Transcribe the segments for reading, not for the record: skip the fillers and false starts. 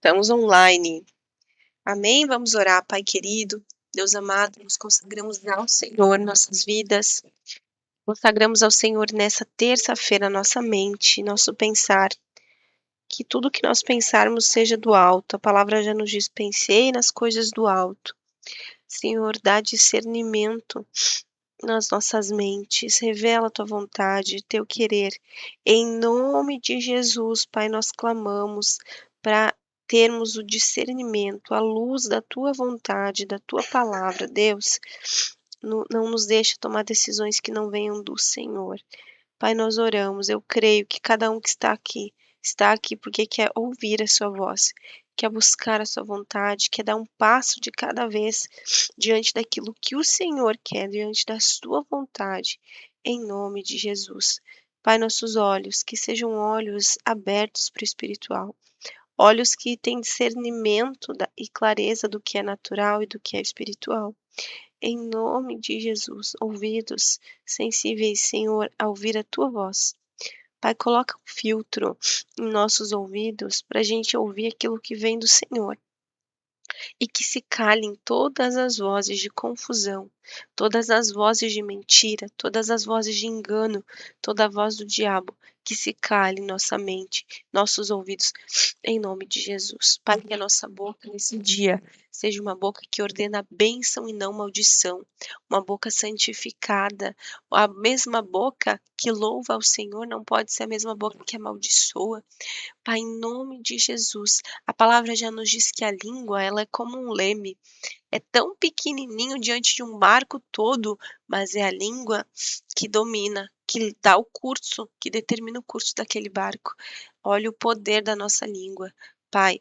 Estamos online. Amém? Vamos orar, Pai querido, Deus amado, nos consagramos ao Senhor, nossas vidas. Consagramos ao Senhor nessa terça-feira nossa mente, nosso pensar. Que tudo que nós pensarmos seja do alto. A palavra já nos diz: pensei nas coisas do alto. Senhor, dá discernimento nas nossas mentes. Revela a tua vontade, teu querer. Em nome de Jesus, Pai, nós clamamos para termos o discernimento, a luz da tua vontade, da tua palavra. Deus, não nos deixe tomar decisões que não venham do Senhor. Pai, nós oramos. Eu creio que cada um que está aqui porque quer ouvir a sua voz, quer buscar a sua vontade, quer dar um passo de cada vez diante daquilo que o Senhor quer, diante da sua vontade, em nome de Jesus. Pai, nossos olhos, que sejam olhos abertos para o espiritual, olhos que têm discernimento e clareza do que é natural e do que é espiritual. Em nome de Jesus, ouvidos sensíveis, Senhor, a ouvir a tua voz. Pai, coloca um filtro em nossos ouvidos para a gente ouvir aquilo que vem do Senhor. E que se calem todas as vozes de confusão, todas as vozes de mentira, todas as vozes de engano, toda a voz do diabo, que se cale em nossa mente, nossos ouvidos, em nome de Jesus. Pai, que a nossa boca nesse dia seja uma boca que ordena bênção e não maldição, uma boca santificada. A mesma boca que louva ao Senhor não pode ser a mesma boca que amaldiçoa. Pai, em nome de Jesus, a palavra já nos diz que a língua, ela é como um leme, é tão pequenininho diante de um barco todo, mas é a língua que domina, que dá o curso, que determina o curso daquele barco. Olha o poder da nossa língua. Pai,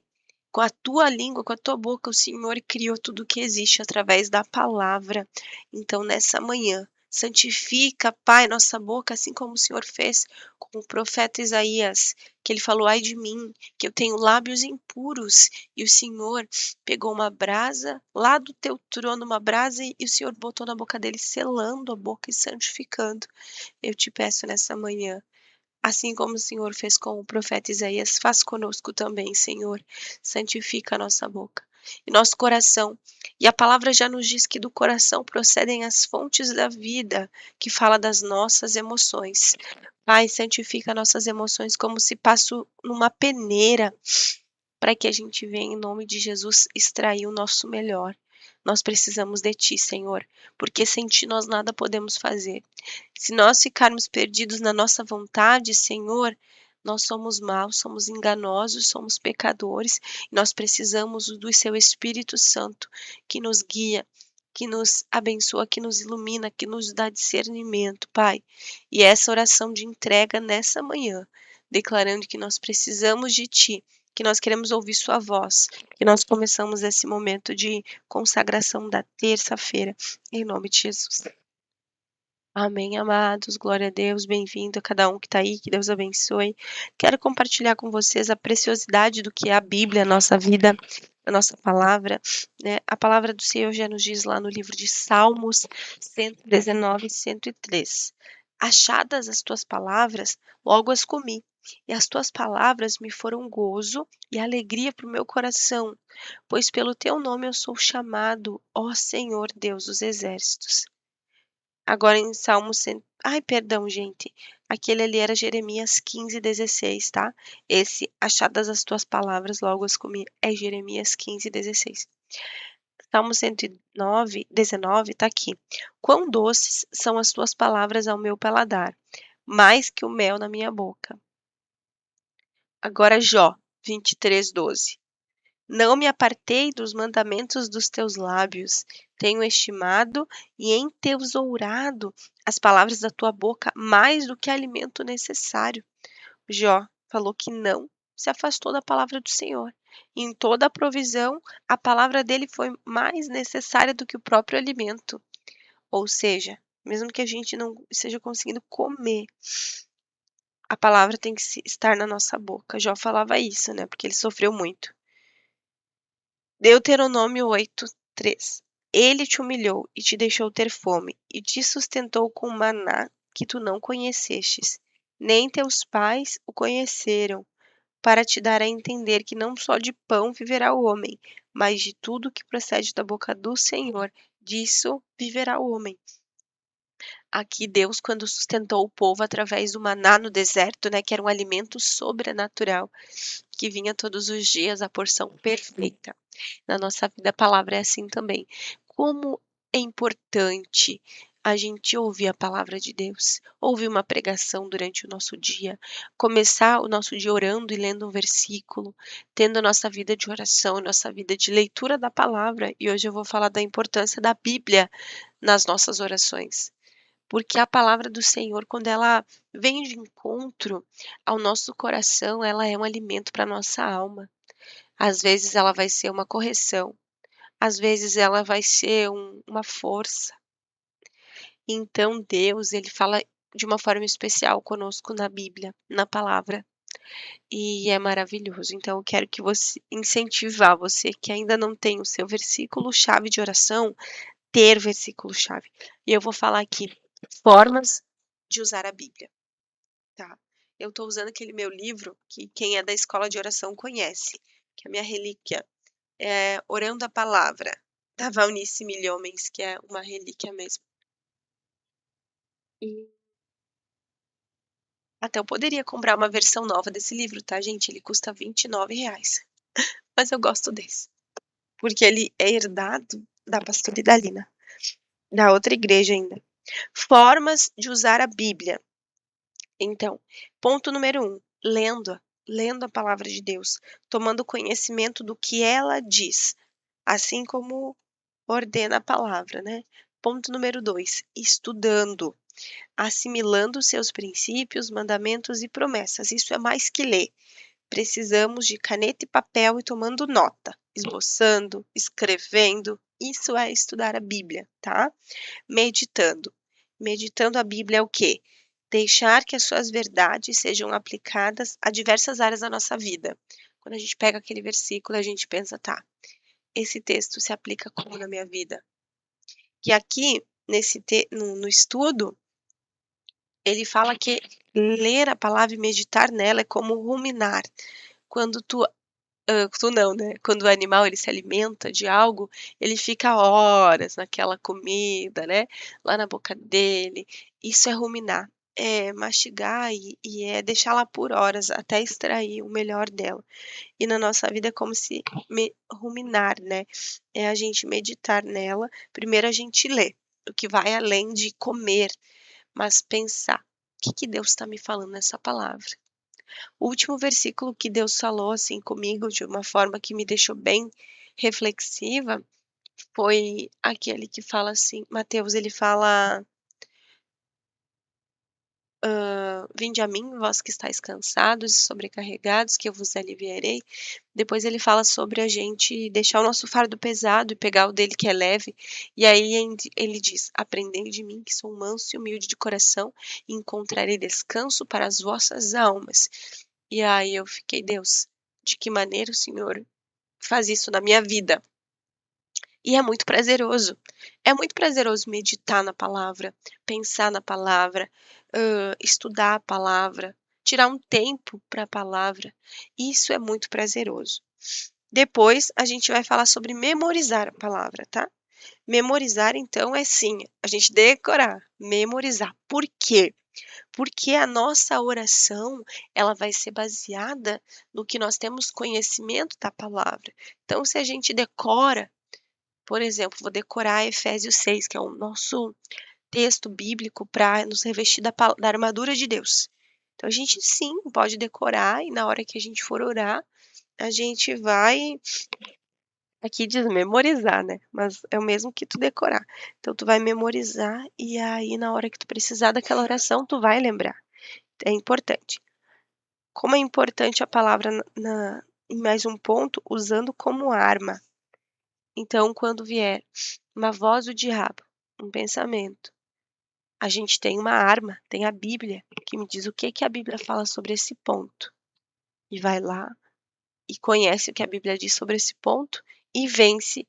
com a tua língua, com a tua boca, o Senhor criou tudo o que existe através da palavra. Então, nessa manhã, santifica, Pai, nossa boca, assim como o Senhor fez com o profeta Isaías, que ele falou: ai de mim, que eu tenho lábios impuros. E o Senhor pegou uma brasa lá do teu trono, uma brasa, e o Senhor botou na boca dele, selando a boca e santificando. Eu te peço nessa manhã, assim como o Senhor fez com o profeta Isaías, faz conosco também, Senhor. Santifica a nossa boca e nosso coração. E a palavra já nos diz que do coração procedem as fontes da vida, que fala das nossas emoções. Pai, santifica nossas emoções como se passo numa peneira, para que a gente venha, em nome de Jesus, extrair o nosso melhor. Nós precisamos de Ti, Senhor, porque sem Ti nós nada podemos fazer. Se nós ficarmos perdidos na nossa vontade, Senhor, nós somos maus, somos enganosos, somos pecadores, e nós precisamos do Seu Espírito Santo, que nos guia, que nos abençoa, que nos ilumina, que nos dá discernimento, Pai. E essa oração de entrega nessa manhã, declarando que nós precisamos de Ti, que nós queremos ouvir Sua voz, que nós começamos esse momento de consagração da terça-feira, em nome de Jesus. Amém, amados. Glória a Deus. Bem-vindo a cada um que está aí. Que Deus abençoe. Quero compartilhar com vocês a preciosidade do que é a Bíblia, a nossa vida, a nossa palavra, né? A palavra do Senhor já nos diz lá no livro de Salmos 119 e 103. Achadas as tuas palavras, logo as comi, e as tuas palavras me foram gozo e alegria para o meu coração, pois pelo teu nome eu sou chamado, ó Senhor Deus dos exércitos. Agora em Salmo ai, perdão, gente, aquele ali era Jeremias 15:16, tá? Esse, achadas as tuas palavras, logo as comi, é Jeremias 15:16. Salmo 119 tá aqui. Quão doces são as tuas palavras ao meu paladar, mais que o mel na minha boca. Agora Jó 23:12. Não me apartei dos mandamentos dos teus lábios, tenho estimado e entesourado as palavras da tua boca mais do que alimento necessário. Jó falou que não se afastou da palavra do Senhor. E em toda a provisão, a palavra dele foi mais necessária do que o próprio alimento. Ou seja, mesmo que a gente não esteja conseguindo comer, a palavra tem que estar na nossa boca. Jó falava isso, né? Porque ele sofreu muito. Deuteronômio 8:3. Ele te humilhou e te deixou ter fome, e te sustentou com maná que tu não conhecestes, nem teus pais o conheceram, para te dar a entender que não só de pão viverá o homem, mas de tudo que procede da boca do Senhor, disso viverá o homem. Aqui Deus, quando sustentou o povo através do maná no deserto, né, que era um alimento sobrenatural, que vinha todos os dias, a porção perfeita. Na nossa vida a palavra é assim também. Como é importante a gente ouvir a palavra de Deus, ouvir uma pregação durante o nosso dia, começar o nosso dia orando e lendo um versículo, tendo a nossa vida de oração, a nossa vida de leitura da palavra. E hoje eu vou falar da importância da Bíblia nas nossas orações. Porque a palavra do Senhor, quando ela vem de encontro ao nosso coração, ela é um alimento para a nossa alma. Às vezes ela vai ser uma correção, às vezes ela vai ser uma força. Então Deus, ele fala de uma forma especial conosco na Bíblia, na palavra, e é maravilhoso. Então eu quero que você incentivar você que ainda não tem o seu versículo chave de oração, ter versículo chave. E eu vou falar aqui formas de usar a Bíblia, tá? Eu estou usando aquele meu livro que quem é da escola de oração conhece, que é a minha relíquia. Orando a Palavra, da Valnice Milhomens, que é uma relíquia mesmo. E até eu poderia comprar uma versão nova desse livro, tá, gente? Ele custa R$ 29, mas eu gosto desse, porque ele é herdado da pastora Idalina, da outra igreja ainda. Formas de usar a Bíblia. Então, ponto número 1, lendo a palavra de Deus, tomando conhecimento do que ela diz, assim como ordena a palavra, né. Ponto número 2, estudando, assimilando seus princípios, mandamentos e promessas. Isso é mais que ler. Precisamos de caneta e papel e tomando nota, esboçando, escrevendo. Isso é estudar a Bíblia, tá? Meditando. Meditando a Bíblia é o quê? Deixar que as suas verdades sejam aplicadas a diversas áreas da nossa vida. Quando a gente pega aquele versículo, a gente pensa, tá, esse texto se aplica como na minha vida? Que aqui, no estudo, ele fala que ler a palavra e meditar nela é como ruminar. Quando tu não, né, quando o animal ele se alimenta de algo, ele fica horas naquela comida, né, lá na boca dele. Isso é ruminar, é mastigar e é deixar lá por horas até extrair o melhor dela. E na nossa vida é como se ruminar, né, é a gente meditar nela. Primeiro a gente lê, o que vai além de comer, mas pensar: o que Deus está me falando nessa palavra? O último versículo que Deus falou, assim, comigo de uma forma que me deixou bem reflexiva, foi aquele que fala assim, Mateus, ele fala, "Vinde a mim, vós que estáis cansados e sobrecarregados, que eu vos aliviarei". Depois ele fala sobre a gente deixar o nosso fardo pesado e pegar o dele que é leve, e aí ele diz: "Aprendei de mim que sou manso e humilde de coração, e encontrarei descanso para as vossas almas". E aí eu fiquei: "Deus, de que maneira o Senhor faz isso na minha vida?". E é muito prazeroso meditar na palavra, pensar na palavra, estudar a palavra, tirar um tempo para a palavra, isso é muito prazeroso. Depois a gente vai falar sobre memorizar a palavra, tá. Memorizar então é sim, a gente decorar, memorizar. Por quê? Porque a nossa oração, ela vai ser baseada no que nós temos conhecimento da palavra. Então se a gente decora, por exemplo, vou decorar Efésios 6, que é o nosso texto bíblico para nos revestir da armadura de Deus. Então a gente sim pode decorar e na hora que a gente for orar, a gente vai, aqui diz memorizar, né, mas é o mesmo que tu decorar. Então tu vai memorizar e aí na hora que tu precisar daquela oração, tu vai lembrar. É importante. Como é importante a palavra em mais um ponto, usando como arma. Então quando vier uma voz do diabo, um pensamento, a gente tem uma arma, tem a Bíblia, que me diz o que que a Bíblia fala sobre esse ponto. E vai lá e conhece o que a Bíblia diz sobre esse ponto e vence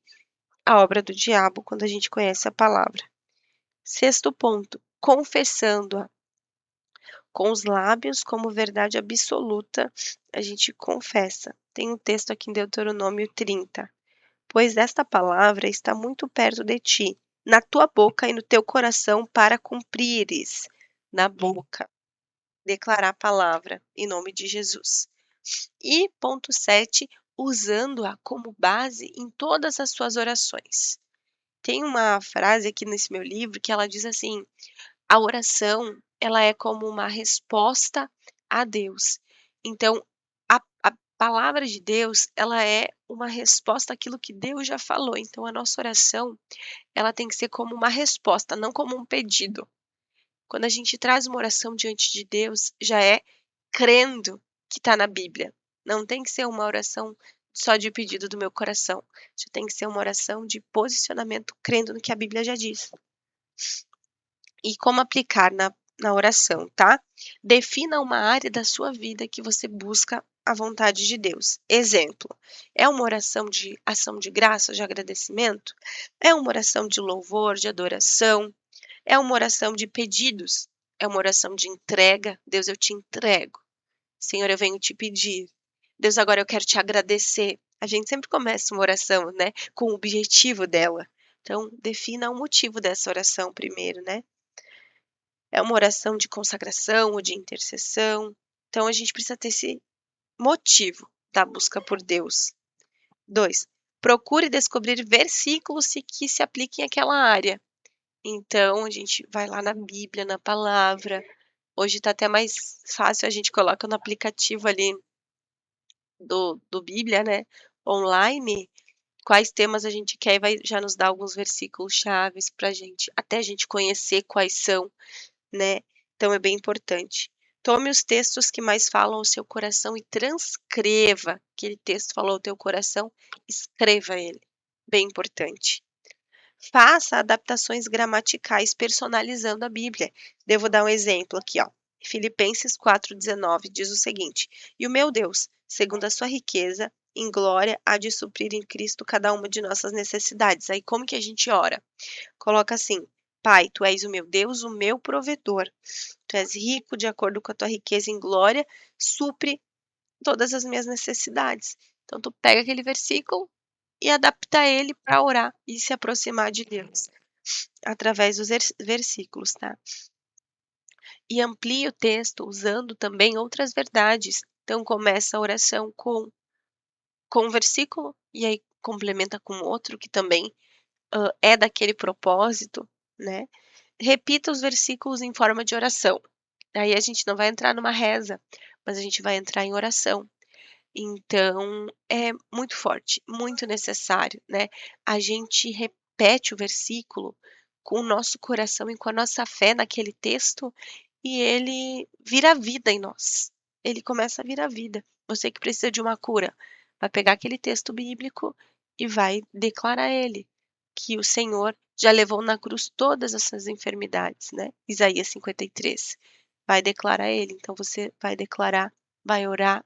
a obra do diabo quando a gente conhece a palavra. Sexto ponto, confessando-a. Com os lábios, como verdade absoluta, a gente confessa. Tem um texto aqui em Deuteronômio 30. Pois esta palavra está muito perto de ti, na tua boca e no teu coração, para cumprires. Na boca, declarar a palavra, em nome de Jesus. E ponto 7, usando-a como base em todas as suas orações. Tem uma frase aqui nesse meu livro que ela diz assim: a oração, ela é como uma resposta a Deus. Então, a palavra de Deus, ela é uma resposta àquilo que Deus já falou. Então, a nossa oração, ela tem que ser como uma resposta, não como um pedido. Quando a gente traz uma oração diante de Deus, já é crendo que está na Bíblia. Não tem que ser uma oração só de pedido do meu coração. Já tem que ser uma oração de posicionamento, crendo no que a Bíblia já diz. E como aplicar na oração, tá? Defina uma área da sua vida que você busca a vontade de Deus. Exemplo, é uma oração de ação de graça, de agradecimento? É uma oração de louvor, de adoração? É uma oração de pedidos? É uma oração de entrega? Deus, eu te entrego. Senhor, eu venho te pedir. Deus, agora eu quero te agradecer. A gente sempre começa uma oração, né, com o objetivo dela. Então, defina o motivo dessa oração primeiro, né? É uma oração de consagração ou de intercessão. Então, a gente precisa ter esse motivo da busca por Deus. 2, procure descobrir versículos que se apliquem àquela área. Então, a gente vai lá na Bíblia, na palavra. Hoje está até mais fácil, a gente coloca no aplicativo ali do Bíblia, né, online, quais temas a gente quer e vai já nos dar alguns versículos chaves para gente, até a gente conhecer quais são, né. Então é bem importante. Tome os textos que mais falam ao seu coração e transcreva. Aquele texto falou ao teu coração, escreva ele. Bem importante. Faça adaptações gramaticais personalizando a Bíblia. Devo dar um exemplo aqui, ó. Filipenses 4:19 diz o seguinte: "E o meu Deus, segundo a sua riqueza em glória, há de suprir em Cristo cada uma de nossas necessidades." Aí como que a gente ora? Coloca assim: "Pai, tu és o meu Deus, o meu provedor. Tu és rico de acordo com a tua riqueza em glória, supre todas as minhas necessidades." Então tu pega aquele versículo e adapta ele para orar e se aproximar de Deus, através dos versículos, tá. E amplie o texto usando também outras verdades. Então começa a oração com um versículo, e aí complementa com outro que também, é daquele propósito, né. Repita os versículos em forma de oração. Aí a gente não vai entrar numa reza, mas a gente vai entrar em oração. Então, é muito forte, muito necessário, né, a gente repete o versículo com o nosso coração e com a nossa fé naquele texto, e ele vira vida em nós. Ele começa a virar vida. Você que precisa de uma cura, vai pegar aquele texto bíblico e vai declarar ele, que o Senhor já levou na cruz todas essas enfermidades, né, Isaías 53. Vai declarar ele, então você vai declarar, vai orar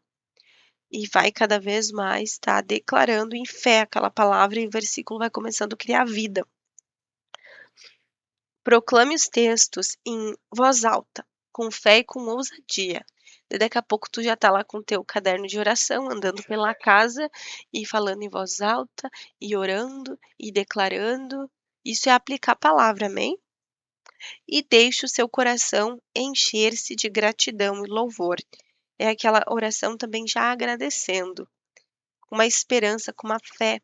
e vai cada vez mais estar declarando em fé aquela palavra e o versículo vai começando a criar vida. Proclame os textos em voz alta, com fé e com ousadia. E daqui a pouco tu já tá lá com o teu caderno de oração, andando pela casa e falando em voz alta, e orando, e declarando. Isso é aplicar a palavra, amém? E deixe o seu coração encher-se de gratidão e louvor. É aquela oração também já agradecendo, com uma esperança, com uma fé,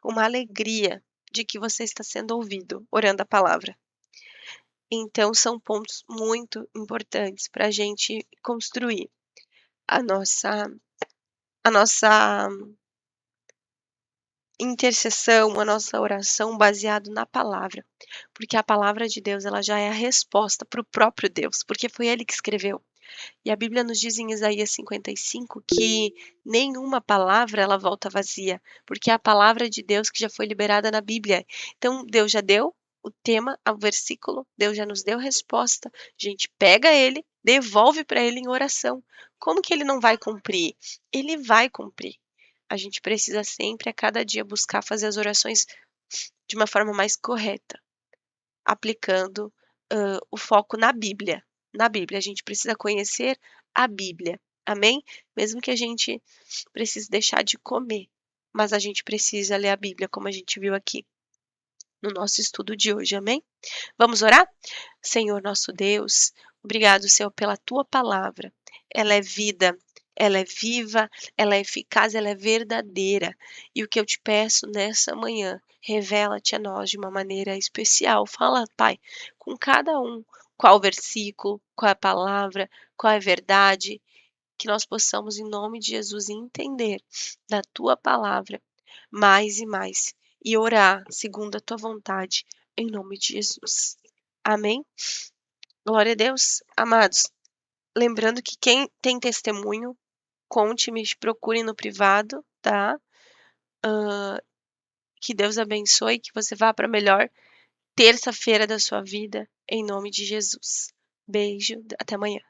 com uma alegria de que você está sendo ouvido, orando a palavra. Então são pontos muito importantes para a gente construir a nossa intercessão, a nossa oração baseado na palavra, porque a palavra de Deus ela já é a resposta para o próprio Deus, porque foi ele que escreveu. E a Bíblia nos diz em Isaías 55 que nenhuma palavra ela volta vazia, porque é a palavra de Deus que já foi liberada na Bíblia. Então Deus já deu o tema, o versículo, Deus já nos deu a resposta. A gente pega ele, devolve para ele em oração. Como que ele não vai cumprir? Ele vai cumprir. A gente precisa sempre, a cada dia, buscar fazer as orações de uma forma mais correta, aplicando o foco na Bíblia, na Bíblia, a gente precisa conhecer a Bíblia, amém? Mesmo que a gente precise deixar de comer, mas a gente precisa ler a Bíblia, como a gente viu aqui no nosso estudo de hoje, amém? Vamos orar? Senhor nosso Deus, obrigado, Senhor, pela tua palavra. Ela é vida, ela é viva, ela é eficaz, ela é verdadeira. E o que eu te peço nessa manhã, revela-te a nós de uma maneira especial. Fala, Pai, com cada um, qual versículo, qual é a palavra, qual é a verdade, que nós possamos, em nome de Jesus, entender da tua palavra mais e mais e orar segundo a tua vontade, em nome de Jesus. Amém? Glória a Deus. Amados, lembrando que quem tem testemunho, conte-me, procure no privado, tá? Que Deus abençoe, que você vá para a melhor terça-feira da sua vida, em nome de Jesus. Beijo, até amanhã.